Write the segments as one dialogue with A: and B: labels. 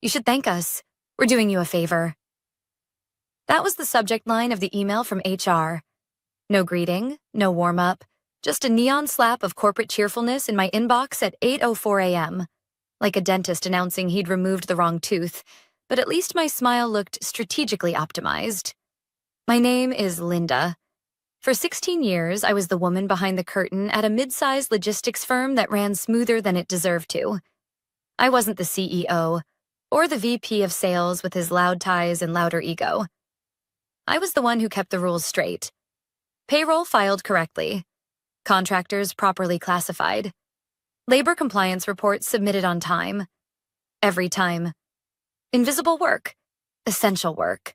A: You should thank us. We're doing you a favor. That was the subject line of the email from HR. No greeting, no warm-up, just a neon slap of corporate cheerfulness in my inbox at 8:04 a.m., like a dentist announcing he'd removed the wrong tooth, but at least my smile looked strategically optimized. My name is Linda. For 16 years, I was the woman behind the curtain at a mid-sized logistics firm that ran smoother than it deserved to. I wasn't the CEO, or the VP of sales with his loud ties and louder ego. I was the one who kept the rules straight. Payroll filed correctly. Contractors properly classified. Labor compliance reports submitted on time. Every time. Invisible work. Essential work.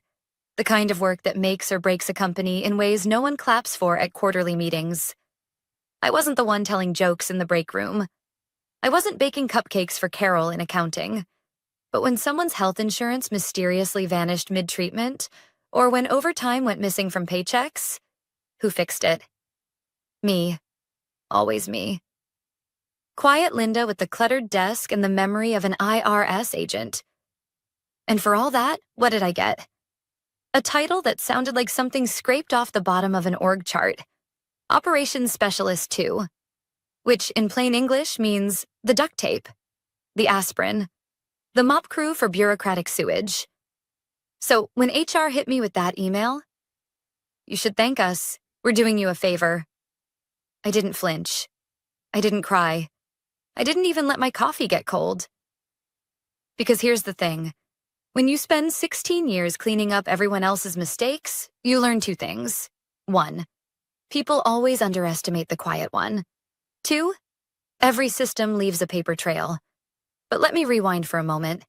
A: The kind of work that makes or breaks a company in ways no one claps for at quarterly meetings. I wasn't the one telling jokes in the break room. I wasn't baking cupcakes for Carol in accounting. But when someone's health insurance mysteriously vanished mid-treatment, or when overtime went missing from paychecks, who fixed it? Me. Always me. Quiet Linda with the cluttered desk and the memory of an IRS agent. And for all that, what did I get? A title that sounded like something scraped off the bottom of an org chart. Operations Specialist 2. Which in plain English means the duct tape, the aspirin, the mop crew for bureaucratic sewage. So when HR hit me with that email, you should thank us. We're doing you a favor. I didn't flinch. I didn't cry. I didn't even let my coffee get cold. Because here's the thing. When you spend 16 years cleaning up everyone else's mistakes, you learn two things. 1. People always underestimate the quiet one. 2. Every system leaves a paper trail. But let me rewind for a moment.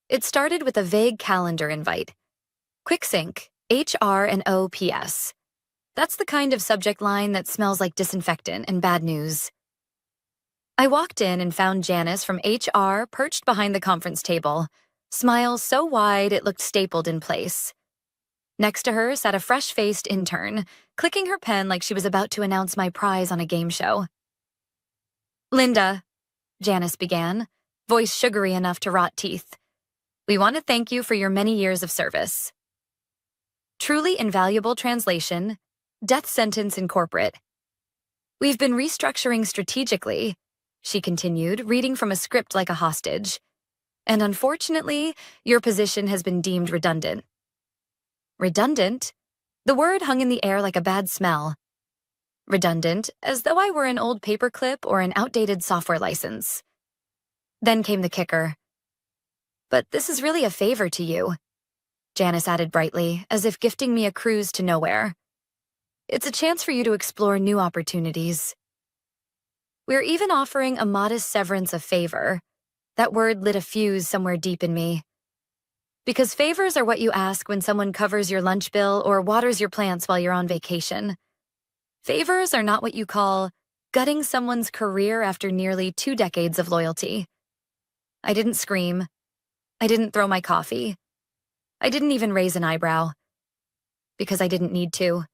A: It started with a vague calendar invite. Quick sync, HR and OPS. That's the kind of subject line that smells like disinfectant and bad news. I walked in and found Janice from HR perched behind the conference table, smile so wide it looked stapled in place. Next to her sat a fresh-faced intern, clicking her pen like she was about to announce my prize on a game show. Linda, Janice began, voice sugary enough to rot teeth. We want to thank you for your many years of service. Truly invaluable translation, death sentence in corporate. We've been restructuring strategically, she continued, reading from a script like a hostage. And unfortunately, your position has been deemed redundant. Redundant? The word hung in the air like a bad smell. Redundant, as though I were an old paperclip or an outdated software license. Then came the kicker. But this is really a favor to you, Janice added brightly, as if gifting me a cruise to nowhere. It's a chance for you to explore new opportunities. We're even offering a modest severance of favor. That word lit a fuse somewhere deep in me. Because favors are what you ask when someone covers your lunch bill or waters your plants while you're on vacation. Favors are not what you call gutting someone's career after nearly 2 decades of loyalty. I didn't scream. I didn't throw my coffee. I didn't even raise an eyebrow. Because I didn't need to.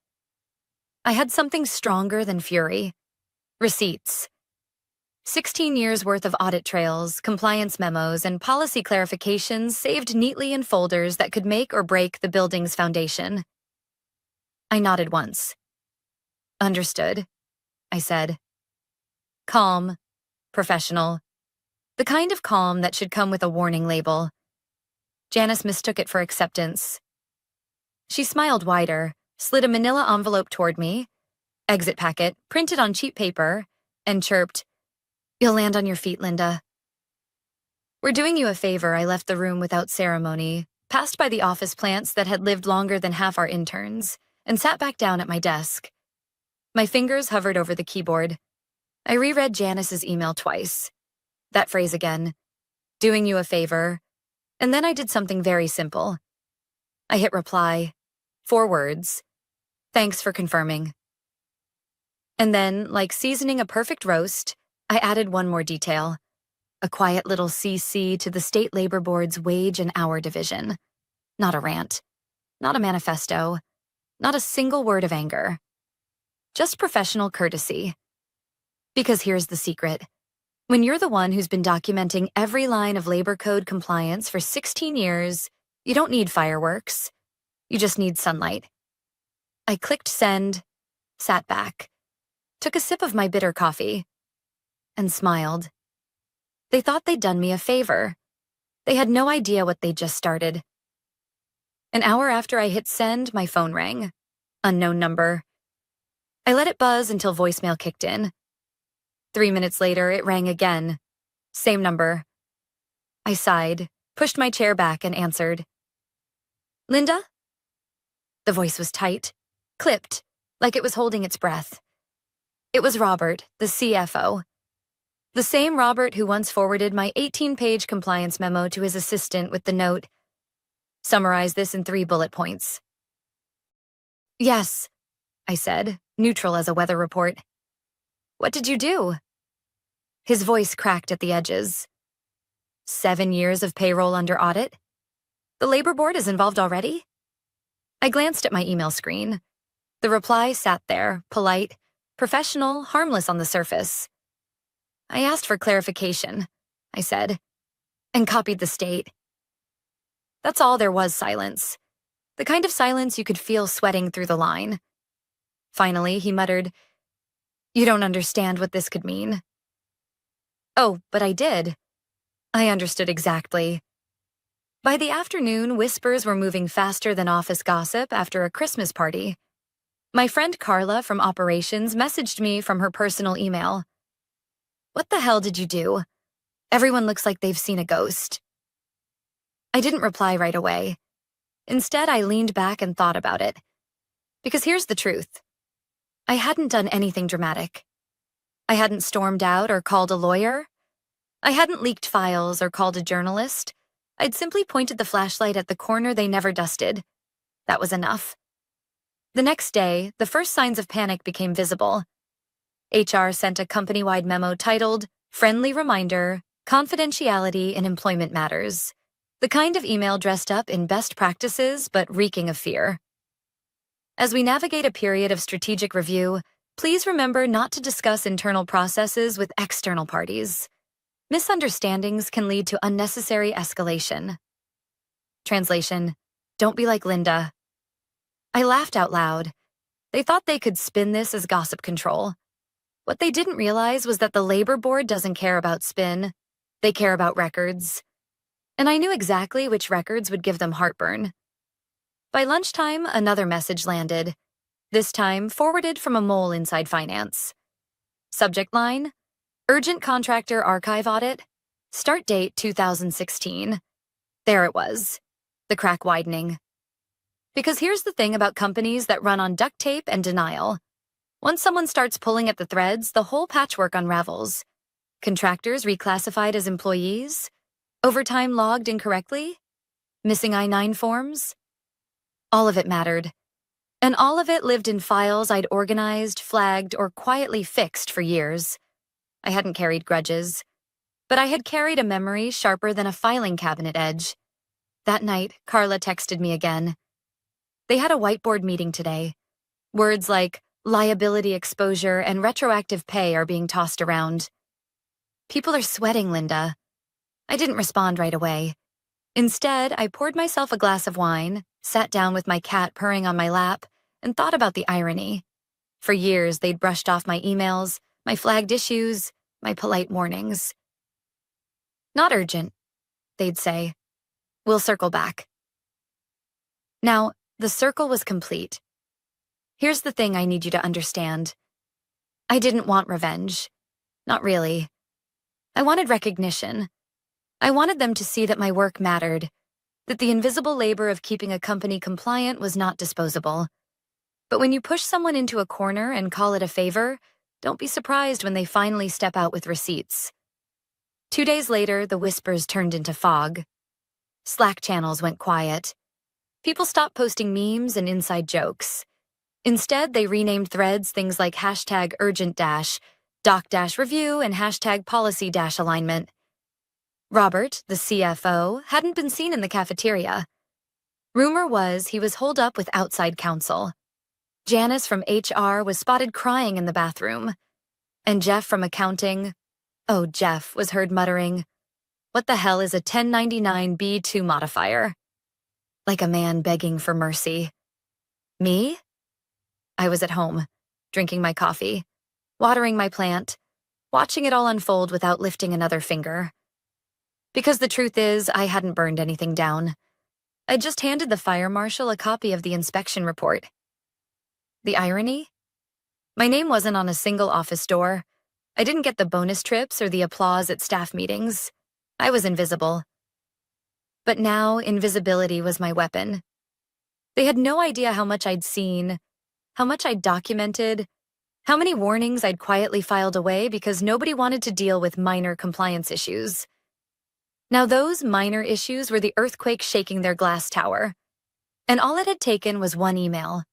A: I had something stronger than fury. Receipts. 16 years worth of audit trails, compliance memos, and policy clarifications saved neatly in folders that could make or break the building's foundation. I nodded once. Understood, I said. Calm, professional. The kind of calm that should come with a warning label. Janice mistook it for acceptance. She smiled wider, slid a manila envelope toward me, exit packet, printed on cheap paper, and chirped, "You'll land on your feet, Linda." We're doing you a favor. I left the room without ceremony, passed by the office plants that had lived longer than half our interns, and sat back down at my desk. My fingers hovered over the keyboard. I reread Janice's email twice. That phrase again, doing you a favor, and then I did something very simple. I hit reply, 4 words, thanks for confirming. And then, like seasoning a perfect roast, I added one more detail, a quiet little CC to the State Labor Board's wage and hour division. Not a rant, not a manifesto, not a single word of anger. Just professional courtesy. Because here's the secret. When you're the one who's been documenting every line of labor code compliance for 16 years, you don't need fireworks. You just need sunlight. I clicked send, sat back, took a sip of my bitter coffee, and smiled. They thought they'd done me a favor. They had no idea what they'd just started. An hour after I hit send, my phone rang. Unknown number. I let it buzz until voicemail kicked in. 3 minutes later, it rang again. Same number. I sighed, pushed my chair back, and answered. Linda? The voice was tight, clipped, like it was holding its breath. It was Robert, the CFO. The same Robert who once forwarded my 18-page compliance memo to his assistant with the note, "Summarize this in 3 bullet points." Yes, I said, neutral as a weather report. What did you do? His voice cracked at the edges. 7 years of payroll under audit? The labor board is involved already? I glanced at my email screen. The reply sat there, polite, professional, harmless on the surface. I asked for clarification, I said, and copied the state. That's all. There was silence. The kind of silence you could feel sweating through the line. Finally, he muttered, "You don't understand what this could mean." Oh, but I did. I understood exactly. By the afternoon, whispers were moving faster than office gossip after a Christmas party. My friend Carla from operations messaged me from her personal email. What the hell did you do? Everyone looks like they've seen a ghost. I didn't reply right away. Instead, I leaned back and thought about it. Because here's the truth. I hadn't done anything dramatic. I hadn't stormed out or called a lawyer. I hadn't leaked files or called a journalist. I'd simply pointed the flashlight at the corner they never dusted. That was enough. The next day, the first signs of panic became visible. HR sent a company-wide memo titled, "Friendly Reminder, Confidentiality in Employment Matters." The kind of email dressed up in best practices but reeking of fear. As we navigate a period of strategic review, please remember not to discuss internal processes with external parties. Misunderstandings can lead to unnecessary escalation. Translation: Don't be like Linda. I laughed out loud. They thought they could spin this as gossip control. What they didn't realize was that the labor board doesn't care about spin. They care about records. And I knew exactly which records would give them heartburn. By lunchtime, another message landed, this time forwarded from a mole inside finance. Subject line: Urgent Contractor Archive Audit. Start date 2016. There it was, the crack widening. Because here's the thing about companies that run on duct tape and denial. Once someone starts pulling at the threads, the whole patchwork unravels. Contractors reclassified as employees? Overtime logged incorrectly? Missing I-9 forms? All of it mattered. And all of it lived in files I'd organized, flagged, or quietly fixed for years. I hadn't carried grudges, but I had carried a memory sharper than a filing cabinet edge. That night, Carla texted me again. They had a whiteboard meeting today. Words like liability exposure and retroactive pay are being tossed around. People are sweating, Linda. I didn't respond right away. Instead, I poured myself a glass of wine, sat down with my cat purring on my lap, and thought about the irony. For years, they'd brushed off my emails, my flagged issues, my polite warnings. Not urgent, they'd say. We'll circle back. Now, the circle was complete. Here's the thing I need you to understand. I didn't want revenge. Not really. I wanted recognition. I wanted them to see that my work mattered, that the invisible labor of keeping a company compliant was not disposable. But when you push someone into a corner and call it a favor, don't be surprised when they finally step out with receipts. 2 days later, the whispers turned into fog. Slack channels went quiet. People stopped posting memes and inside jokes. Instead, they renamed threads things like #urgent-, doc-review, and #policy-alignment. Robert, the CFO, hadn't been seen in the cafeteria. Rumor was he was holed up with outside counsel. Janice from HR was spotted crying in the bathroom. And Jeff from accounting, Oh, Jeff was heard muttering, "What the hell is a 1099B2 modifier?" Like a man begging for mercy. Me? I was at home, drinking my coffee, watering my plant, watching it all unfold without lifting another finger. Because the truth is, I hadn't burned anything down. I just handed the fire marshal a copy of the inspection report. The irony? My name wasn't on a single office door. I didn't get the bonus trips or the applause at staff meetings. I was invisible. But now, invisibility was my weapon. They had no idea how much I'd seen, how much I'd documented, how many warnings I'd quietly filed away because nobody wanted to deal with minor compliance issues. Now those minor issues were the earthquake shaking their glass tower. And all it had taken was one email.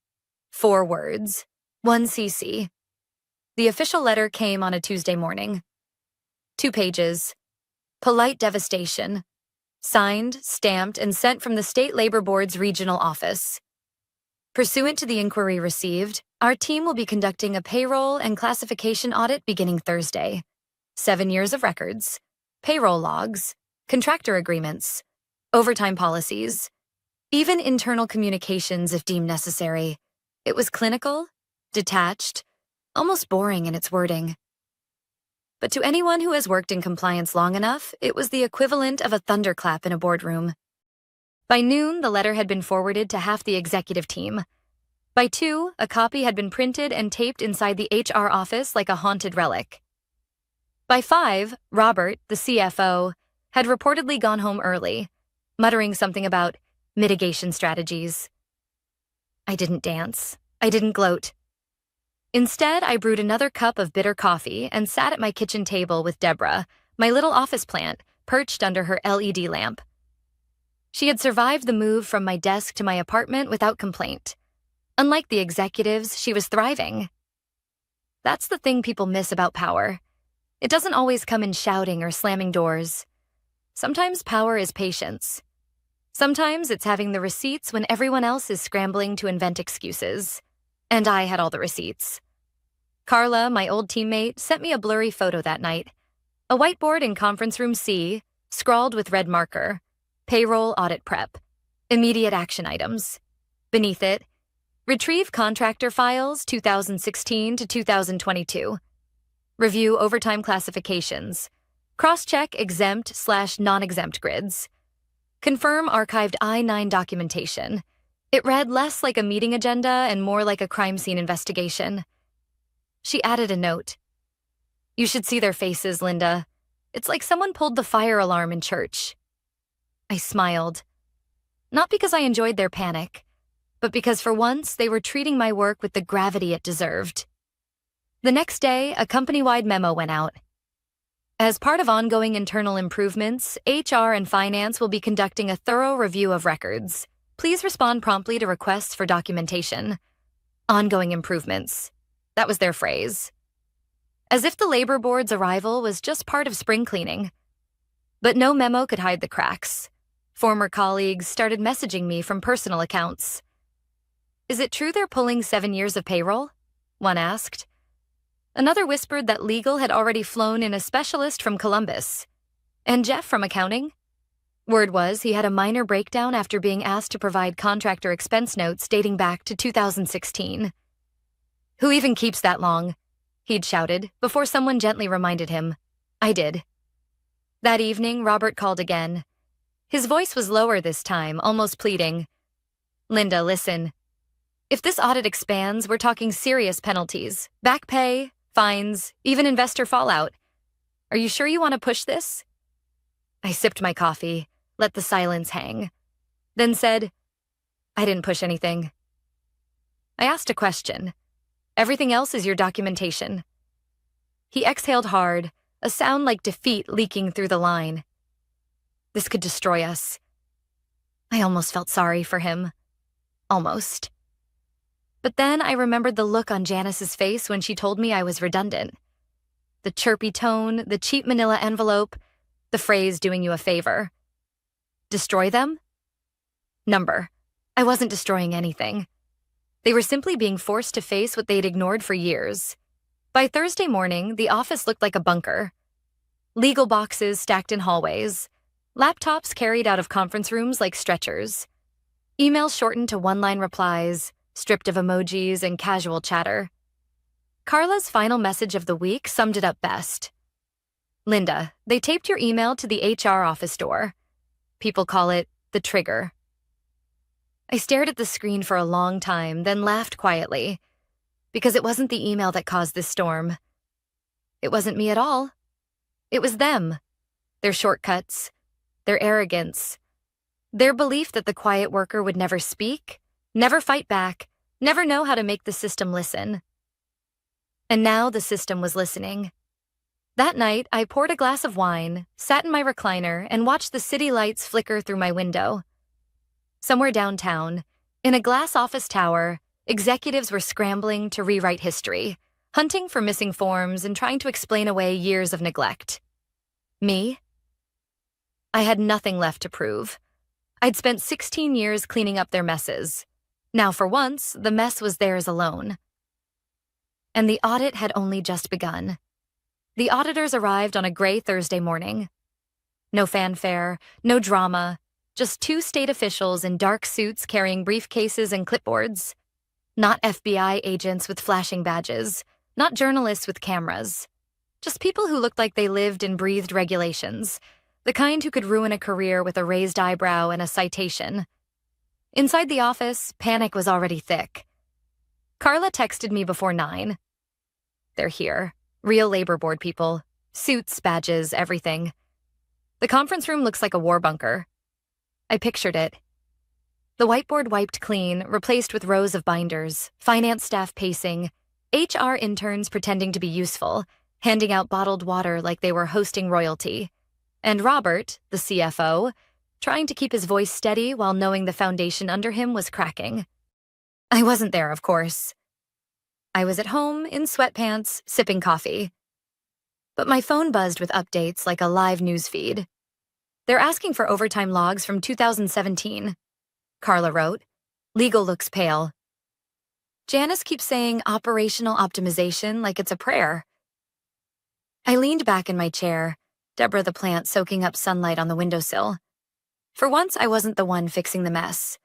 A: 4 words. 1 CC. The official letter came on a Tuesday morning. 2 pages. Polite devastation. Signed, stamped, and sent from the State Labor Board's regional office. Pursuant to the inquiry received, our team will be conducting a payroll and classification audit beginning Thursday. 7 years of records, payroll logs, contractor agreements, overtime policies, even internal communications if deemed necessary. It was clinical, detached, almost boring in its wording. But to anyone who has worked in compliance long enough, it was the equivalent of a thunderclap in a boardroom. By noon, the letter had been forwarded to half the executive team. By 2, a copy had been printed and taped inside the HR office like a haunted relic. By 5, Robert, the CFO, had reportedly gone home early, muttering something about mitigation strategies. I didn't dance. I didn't gloat. Instead, I brewed another cup of bitter coffee and sat at my kitchen table with Deborah, my little office plant, perched under her LED lamp. She had survived the move from my desk to my apartment without complaint. Unlike the executives, she was thriving. That's the thing people miss about power. It doesn't always come in shouting or slamming doors. Sometimes power is patience. Sometimes it's having the receipts when everyone else is scrambling to invent excuses. And I had all the receipts. Carla, my old teammate, sent me a blurry photo that night. A whiteboard in conference room C, scrawled with red marker. Payroll audit prep. Immediate action items. Beneath it, retrieve contractor files 2016 to 2022. Review overtime classifications. Cross-check exempt/non-exempt grids. Confirm archived I-9 documentation. It read less like a meeting agenda and more like a crime scene investigation. She added a note. "You should see their faces, Linda. It's like someone pulled the fire alarm in church." I smiled. Not because I enjoyed their panic, but because for once they were treating my work with the gravity it deserved. The next day, a company-wide memo went out. As part of ongoing internal improvements, HR and finance will be conducting a thorough review of records. Please respond promptly to requests for documentation. Ongoing improvements. That was their phrase. As if the labor board's arrival was just part of spring cleaning. But no memo could hide the cracks. Former colleagues started messaging me from personal accounts. "Is it true they're pulling 7 years of payroll?" one asked. Another whispered that legal had already flown in a specialist from Columbus. And Jeff from accounting? Word was he had a minor breakdown after being asked to provide contractor expense notes dating back to 2016. "Who even keeps that long?" he'd shouted before someone gently reminded him. I did. That evening, Robert called again. His voice was lower this time, almost pleading. "Linda, listen. If this audit expands, we're talking serious penalties, back pay, fines, even investor fallout. Are you sure you want to push this?" I sipped my coffee, let the silence hang, then said, "I didn't push anything." I asked a question. "Everything else is your documentation." He exhaled hard, a sound like defeat leaking through the line. This could destroy us. I almost felt sorry for him. Almost. But then I remembered the look on Janice's face when she told me I was redundant. The chirpy tone, the cheap manila envelope, the phrase doing you a favor. Destroy them? Number. I wasn't destroying anything. They were simply being forced to face what they'd ignored for years. By Thursday morning, the office looked like a bunker. legal boxes stacked in hallways, laptops carried out of conference rooms like stretchers, emails shortened to one-line replies, stripped of emojis and casual chatter. Carla's final message of the week summed it up best. Linda, they taped your email to the HR office door. People call it the trigger. I stared at the screen for a long time, then laughed quietly, because it wasn't the email that caused this storm. It wasn't me at all. It was them. Their shortcuts, their arrogance, their belief that the quiet worker would never speak, never fight back, never know how to make the system listen. And now the system was listening. That night, I poured a glass of wine, sat in my recliner, and watched the city lights flicker through my window. Somewhere downtown, in a glass office tower, executives were scrambling to rewrite history, hunting for missing forms and trying to explain away years of neglect. Me? I had nothing left to prove. I'd spent 16 years cleaning up their messes. Now, for once, the mess was theirs alone. And the audit had only just begun. The auditors arrived on a gray Thursday morning. No fanfare, no drama, just two state officials in dark suits carrying briefcases and clipboards. Not FBI agents with flashing badges, not journalists with cameras. Just people who looked like they lived and breathed regulations, the kind who could ruin a career with a raised eyebrow and a citation. Inside the office, panic was already thick. Carla texted me before 9. They're here. Real labor board people. Suits, badges, everything. The conference room looks like a war bunker. I pictured it. The whiteboard wiped clean, replaced with rows of binders, finance staff pacing, HR interns pretending to be useful, handing out bottled water like they were hosting royalty, and Robert, the CFO, trying to keep his voice steady while knowing the foundation under him was cracking. I wasn't there, of course. I was at home, in sweatpants, sipping coffee. But my phone buzzed with updates like a live news feed. They're asking for overtime logs from 2017. Carla wrote. Legal looks pale. Janice keeps saying operational optimization like it's a prayer. I leaned back in my chair, Deborah the plant soaking up sunlight on the windowsill. For once, I wasn't the one fixing the mess.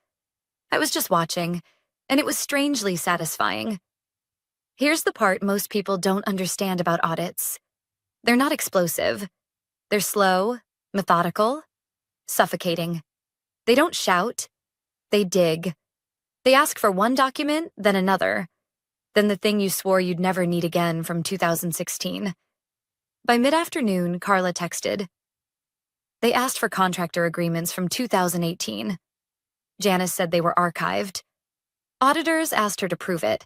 A: I was just watching, and it was strangely satisfying. Here's the part most people don't understand about audits. They're not explosive. They're slow, methodical, suffocating. They don't shout. They dig. They ask for one document, then another, then the thing you swore you'd never need again from 2016. By mid-afternoon, Carla texted. They asked for contractor agreements from 2018. Janice said they were archived. Auditors asked her to prove it.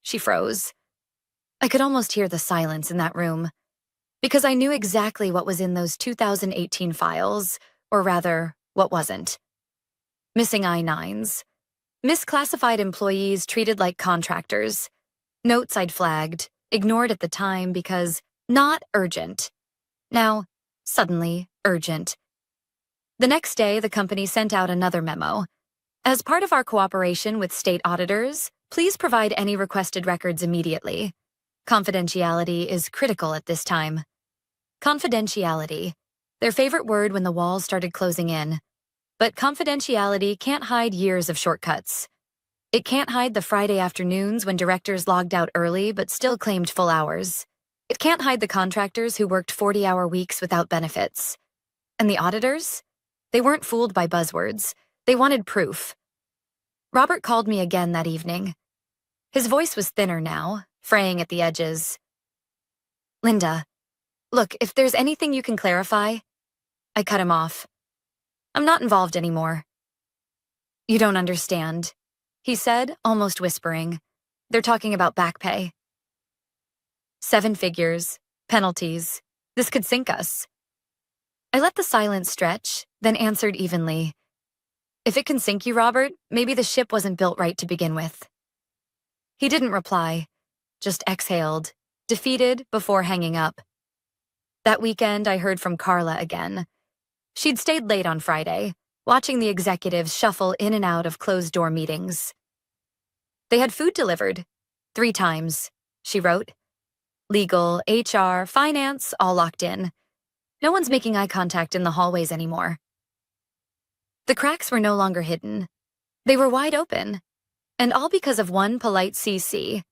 A: She froze. I could almost hear the silence in that room, because I knew exactly what was in those 2018 files, or rather, what wasn't. Missing I-9s. Misclassified employees treated like contractors. Notes I'd flagged, ignored at the time because not urgent. Now, suddenly, urgent. The next day, the company sent out another memo. As part of our cooperation with state auditors, please provide any requested records immediately. Confidentiality is critical at this time. Confidentiality. Their favorite word when the walls started closing in. But confidentiality can't hide years of shortcuts. It can't hide the Friday afternoons when directors logged out early but still claimed full hours. It can't hide the contractors who worked 40-hour weeks without benefits. And the auditors? They weren't fooled by buzzwords. They wanted proof. Robert called me again that evening. His voice was thinner now, fraying at the edges. Linda, look, if there's anything you can clarify. I cut him off. I'm not involved anymore. You don't understand, he said, almost whispering. They're talking about back pay. 7 figures, penalties. This could sink us. I let the silence stretch, then answered evenly. If it can sink you, Robert, maybe the ship wasn't built right to begin with. He didn't reply, just exhaled, defeated before hanging up. That weekend, I heard from Carla again. She'd stayed late on Friday, watching the executives shuffle in and out of closed-door meetings. They had food delivered 3 times, she wrote. Legal, HR, finance, all locked in. No one's making eye contact in the hallways anymore. The cracks were no longer hidden. They were wide open. And all because of one polite CC.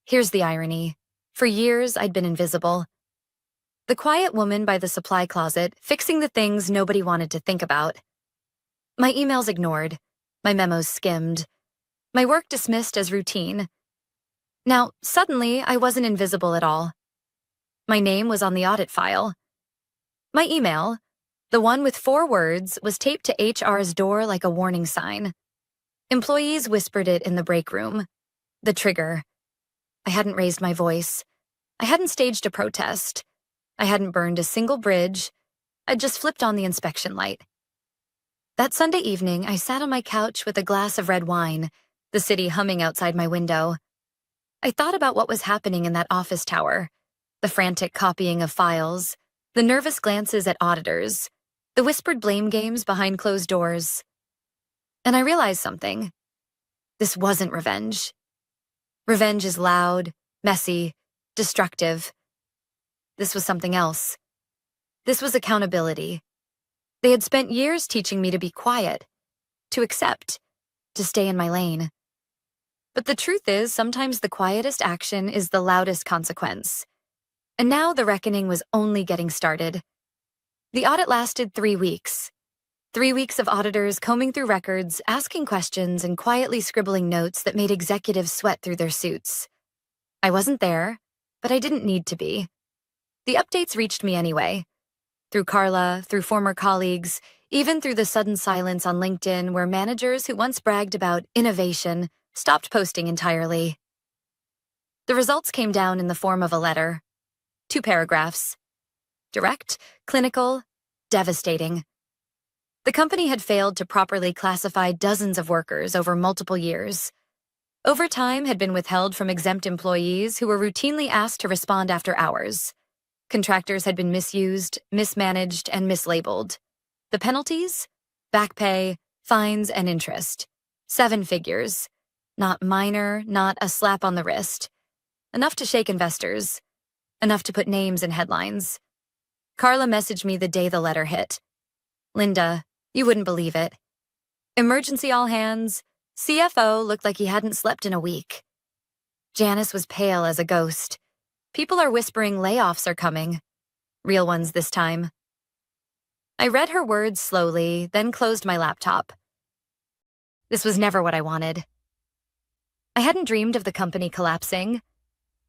A: Here's the irony. For years, I'd been invisible. The quiet woman by the supply closet, fixing the things nobody wanted to think about. My emails ignored. My memos skimmed. My work dismissed as routine. Now, suddenly, I wasn't invisible at all. My name was on the audit file. My email, the one with 4 words, was taped to HR's door like a warning sign. Employees whispered it in the break room. The trigger. I hadn't raised my voice. I hadn't staged a protest. I hadn't burned a single bridge. I'd just flipped on the inspection light. That Sunday evening, I sat on my couch with a glass of red wine, the city humming outside my window. I thought about what was happening in that office tower, the frantic copying of files, the nervous glances at auditors, the whispered blame games behind closed doors. And I realized something. This wasn't revenge. Revenge is loud, messy, destructive. This was something else. This was accountability. They had spent years teaching me to be quiet, to accept, to stay in my lane. But the truth is, sometimes the quietest action is the loudest consequence. And now the reckoning was only getting started. The audit lasted 3 weeks. 3 weeks of auditors combing through records, asking questions, and quietly scribbling notes that made executives sweat through their suits. I wasn't there, but I didn't need to be. The updates reached me anyway. Through Carla, through former colleagues, even through the sudden silence on LinkedIn where managers who once bragged about innovation stopped posting entirely. The results came down in the form of a letter. 2 paragraphs. Direct, clinical, devastating. The company had failed to properly classify dozens of workers over multiple years. Overtime had been withheld from exempt employees who were routinely asked to respond after hours. Contractors had been misused, mismanaged, and mislabeled. The penalties? Back pay, fines, and interest. 7 figures. Not minor, not a slap on the wrist. Enough to shake investors. Enough to put names in headlines. Carla messaged me the day the letter hit. Linda, you wouldn't believe it. Emergency all hands. CFO looked like he hadn't slept in a week. Janice was pale as a ghost. People are whispering layoffs are coming. Real ones this time. I read her words slowly, then closed my laptop. This was never what I wanted. I hadn't dreamed of the company collapsing.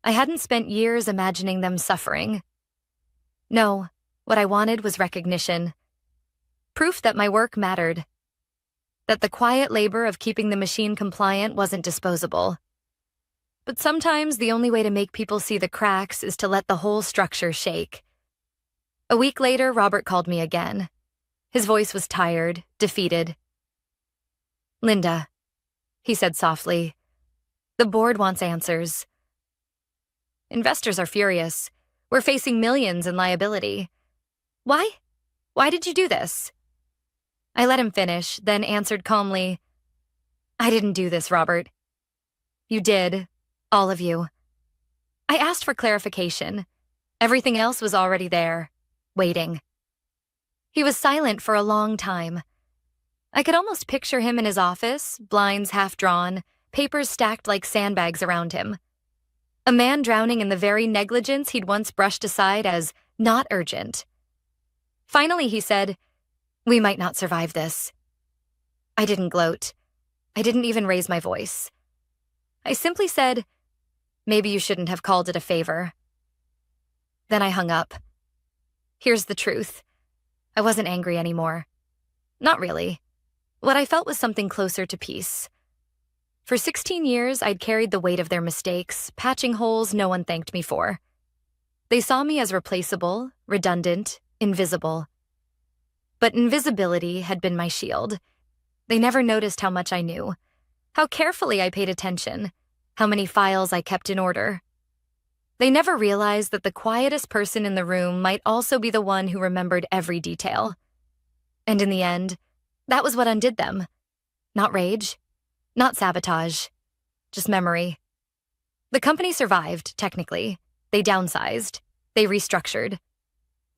A: I hadn't spent years imagining them suffering. No, what I wanted was recognition. Proof that my work mattered. That the quiet labor of keeping the machine compliant wasn't disposable. But sometimes the only way to make people see the cracks is to let the whole structure shake. A week later, Robert called me again. His voice was tired, defeated. Linda, he said softly, the board wants answers. Investors are furious. We're facing millions in liability. Why? Why did you do this? I let him finish, then answered calmly, I didn't do this, Robert. You did. All of you. I asked for clarification. Everything else was already there, waiting. He was silent for a long time. I could almost picture him in his office, blinds half drawn, papers stacked like sandbags around him. A man drowning in the very negligence he'd once brushed aside as not urgent. Finally, he said, we might not survive this. I didn't gloat. I didn't even raise my voice. I simply said, maybe you shouldn't have called it a favor. Then I hung up. Here's the truth. I wasn't angry anymore. Not really. What I felt was something closer to peace. For 16 years, I'd carried the weight of their mistakes, patching holes no one thanked me for. They saw me as replaceable, redundant, invisible. But invisibility had been my shield. They never noticed how much I knew, how carefully I paid attention, how many files I kept in order. They never realized that the quietest person in the room might also be the one who remembered every detail. And in the end, that was what undid them. Not rage, not sabotage, just memory. The company survived, technically, They downsized. They restructured.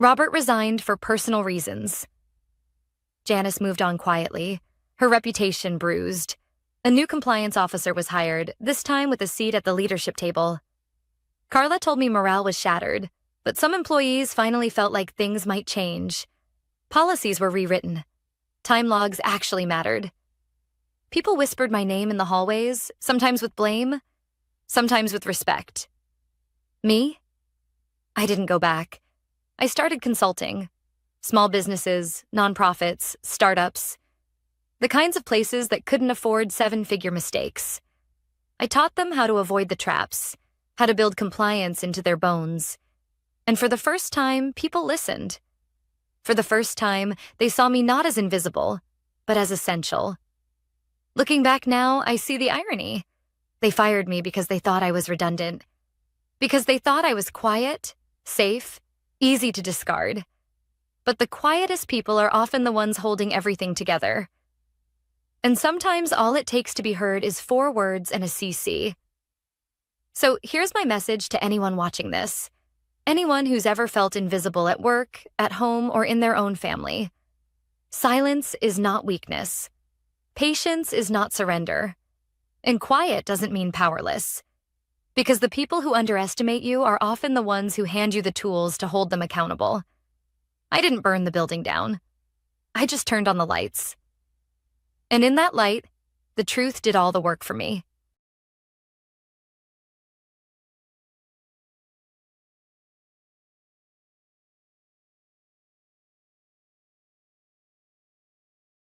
A: Robert resigned for personal reasons. Janice moved on quietly, her reputation bruised. A new compliance officer was hired, this time with a seat at the leadership table. Carla told me morale was shattered, but some employees finally felt like things might change. Policies were rewritten. Time logs actually mattered. People whispered my name in the hallways, sometimes with blame, sometimes with respect. Me? I didn't go back. I started consulting. Small businesses, nonprofits, startups. The kinds of places that couldn't afford seven-figure mistakes. I taught them how to avoid the traps, how to build compliance into their bones. And for the first time, people listened. For the first time, they saw me not as invisible, but as essential. Looking back now, I see the irony. They fired me because they thought I was redundant. Because they thought I was quiet, safe, easy to discard. But the quietest people are often the ones holding everything together. And sometimes all it takes to be heard is 4 words and a CC. So here's my message to anyone watching this. Anyone who's ever felt invisible at work, at home, or in their own family. Silence is not weakness. Patience is not surrender. And quiet doesn't mean powerless. Because the people who underestimate you are often the ones who hand you the tools to hold them accountable. I didn't burn the building down. I just turned on the lights. And in that light, the truth did all the work for me.